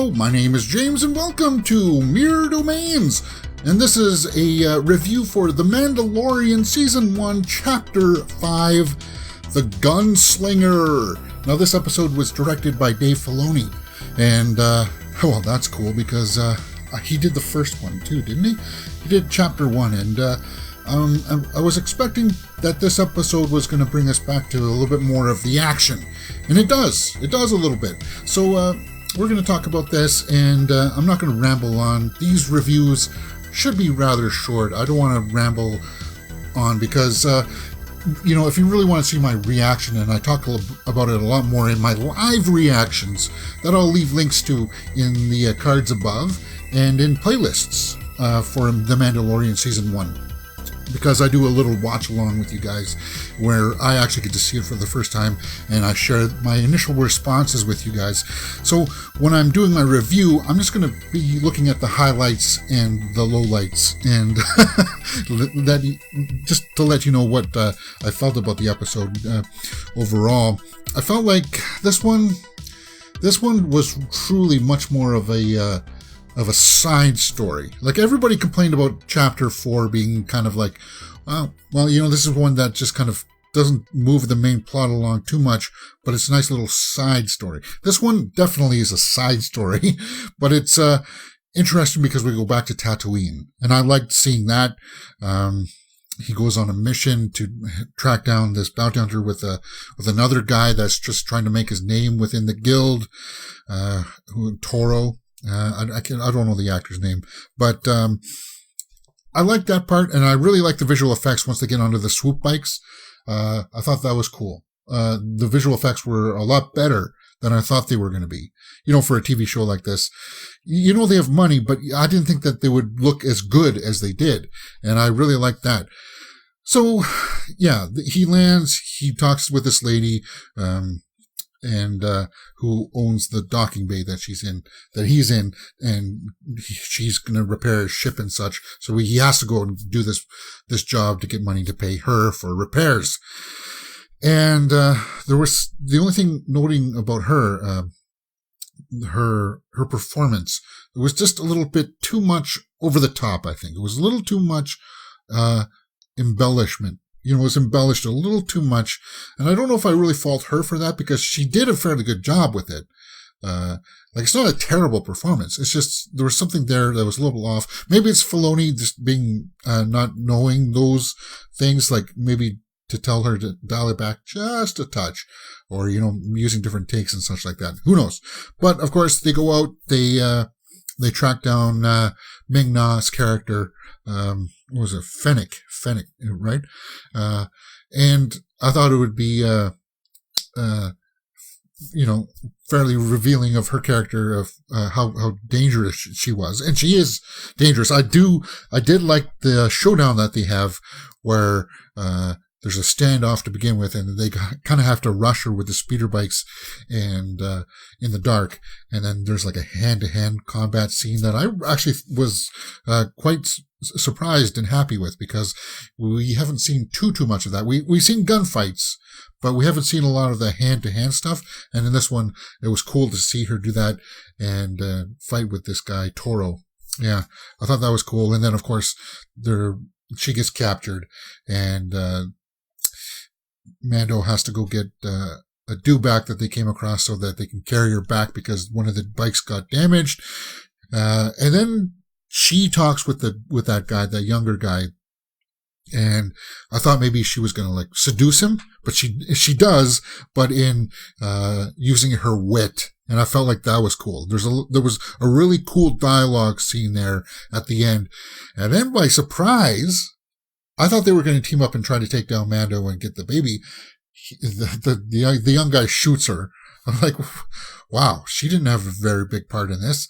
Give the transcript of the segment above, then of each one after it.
Hello, my name is James and welcome to Mirror Domains. And this is a review for The Mandalorian Season 1, Chapter 5, The Gunslinger. Now this episode was directed by Dave Filoni. And, well, that's cool because he did the first one too, didn't he? He did Chapter 1 and I was expecting that this episode was going to bring us back to a little bit more of the action. And it does. It does a little bit. So, we're going to talk about this, and I'm not going to ramble on. These reviews should be rather short. I don't want to ramble on because, if you really want to see my reaction, and I talk about it a lot more in my live reactions, that I'll leave links to in the cards above and in playlists for The Mandalorian Season 1. Because I do a little watch along with you guys where I actually get to see it for the first time and I share my initial responses with you guys. So when I'm doing my review, I'm just going to be looking at the highlights and the lowlights and just to let you know what I felt about the episode overall. I felt like this one was truly much more of a side story. Like everybody complained about Chapter 4 being kind of like, well, this is one that just kind of doesn't move the main plot along too much, but it's a nice little side story. This one definitely is a side story, but it's interesting because we go back to Tatooine, and I liked seeing that. He goes on a mission to track down this bounty hunter with another guy that's just trying to make his name within the guild, Toro. I don't know the actor's name, but I like that part, and I really like the visual effects once they get onto the swoop bikes. I thought that was cool. The visual effects were a lot better than I thought they were going to be. For a TV show like this, they have money, but I didn't think that they would look as good as they did, and I really liked that. So, yeah, he lands, he talks with this lady, and who owns the docking bay that he's in, and she's going to repair his ship and such. So he has to go and do this job to get money to pay her for repairs. And there was the only thing noting about her, her performance. It was just a little bit too much over the top. I think it was a little too much embellishment. It was embellished a little too much. And I don't know if I really fault her for that because she did a fairly good job with it. It's not a terrible performance. It's just, there was something there that was a little off. Maybe it's Filoni just being, not knowing those things, like maybe to tell her to dial it back just a touch or, using different takes and such like that. Who knows? But of course they go out, they track down, Ming Na's character, what was it? Fennec, right? And I thought it would be, fairly revealing of her character of, how dangerous she was. And she is dangerous. I did like the showdown that they have where, there's a standoff to begin with, and they kind of have to rush her with the speeder bikes and in the dark. And then there's like a hand-to-hand combat scene that I actually was quite surprised and happy with because we haven't seen too much of that. We've seen gunfights, but we haven't seen a lot of the hand-to-hand stuff. And in this one, it was cool to see her do that and fight with this guy, Toro. Yeah, I thought that was cool. And then, of course, she gets captured, and Mando has to go get a dewback that they came across so that they can carry her back because one of the bikes got damaged. And then she talks with that guy, that younger guy. And I thought maybe she was going to seduce him, but she does, but in using her wit. And I felt like that was cool. There was a really cool dialogue scene there at the end. And then by surprise, I thought they were going to team up and try to take down Mando and get the baby. The young guy shoots her. I'm like, wow, she didn't have a very big part in this.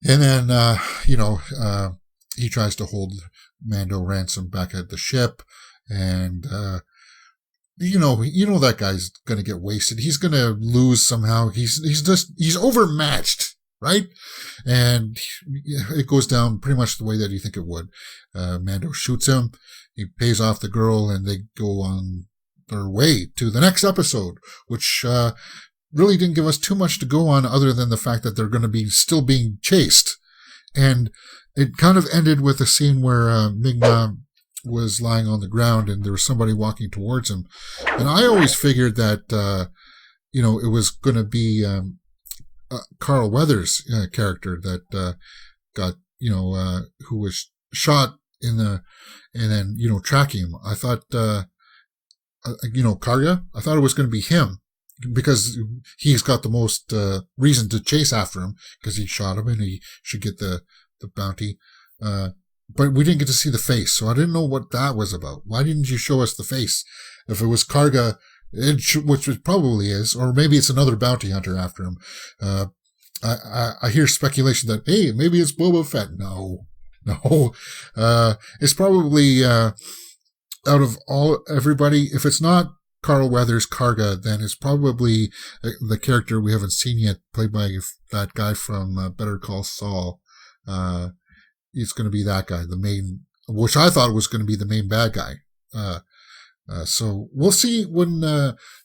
And then, he tries to hold Mando ransom back at the ship. And, that guy's going to get wasted. He's going to lose somehow. He's overmatched. Right? And it goes down pretty much the way that you think it would. Mando shoots him. He pays off the girl and they go on their way to the next episode, which really didn't give us too much to go on other than the fact that they're going to be still being chased. And it kind of ended with a scene where Ming Na was lying on the ground and there was somebody walking towards him. And I always figured that, it was going to be Carl Weathers' character that got, who was shot and then, tracking him. I thought, Karga, I thought it was going to be him because he's got the most reason to chase after him because he shot him and he should get the bounty. But we didn't get to see the face, so I didn't know what that was about. Why didn't you show us the face? If it was Karga, which it probably is, or maybe it's another bounty hunter after him. I hear speculation that, hey, maybe it's Boba Fett. No. It's probably, out of everybody, if it's not Carl Weathers, Karga, then it's probably the character we haven't seen yet, played by that guy from Better Call Saul. It's going to be that guy, the main, which I thought was going to be the main bad guy. So we'll see when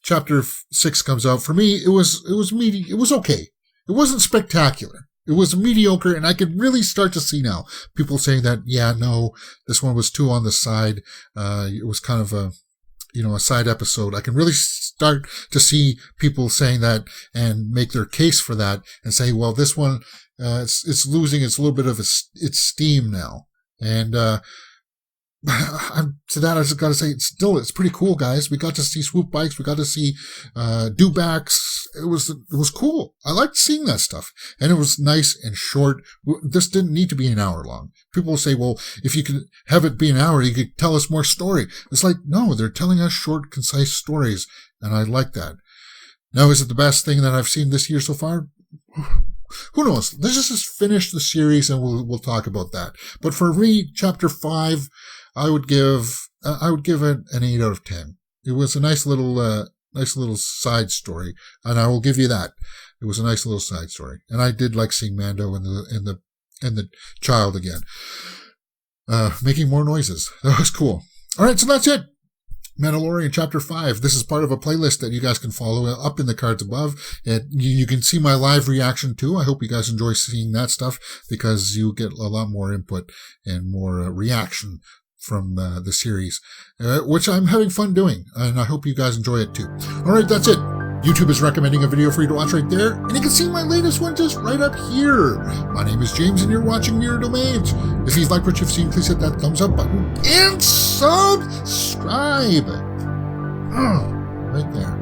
chapter 6 comes out. For me, it was okay. It wasn't spectacular. It was mediocre, and I could really start to see now people saying that, this one was too on the side. It was kind of a side episode. I can really start to see people saying that and make their case for that and say, well, this one, it's losing its little bit of its steam now. And, to that, I just got to say, it's pretty cool, guys. We got to see swoop bikes. We got to see, dewbacks. It was cool. I liked seeing that stuff. And it was nice and short. This didn't need to be an hour long. People will say, well, if you could have it be an hour, you could tell us more story. It's like, no, they're telling us short, concise stories. And I like that. Now, is it the best thing that I've seen this year so far? Who knows? Let's just finish the series and we'll talk about that. But for me, chapter 5, I would give it an 8 out of 10. It was a nice little side story, and I will give you that. It was a nice little side story, and I did like seeing Mando and the child again, making more noises. That was cool. All right, so that's it. Mandalorian Chapter 5. This is part of a playlist that you guys can follow up in the cards above. And you can see my live reaction too. I hope you guys enjoy seeing that stuff because you get a lot more input and more reaction from the series, which I'm having fun doing. And I hope you guys enjoy it too. All right, that's it. YouTube is recommending a video for you to watch right there, and you can see my latest one just right up here. My name is James, and you're watching Mirror Domains. If you've liked what you've seen, please hit that thumbs up button and subscribe. Right there.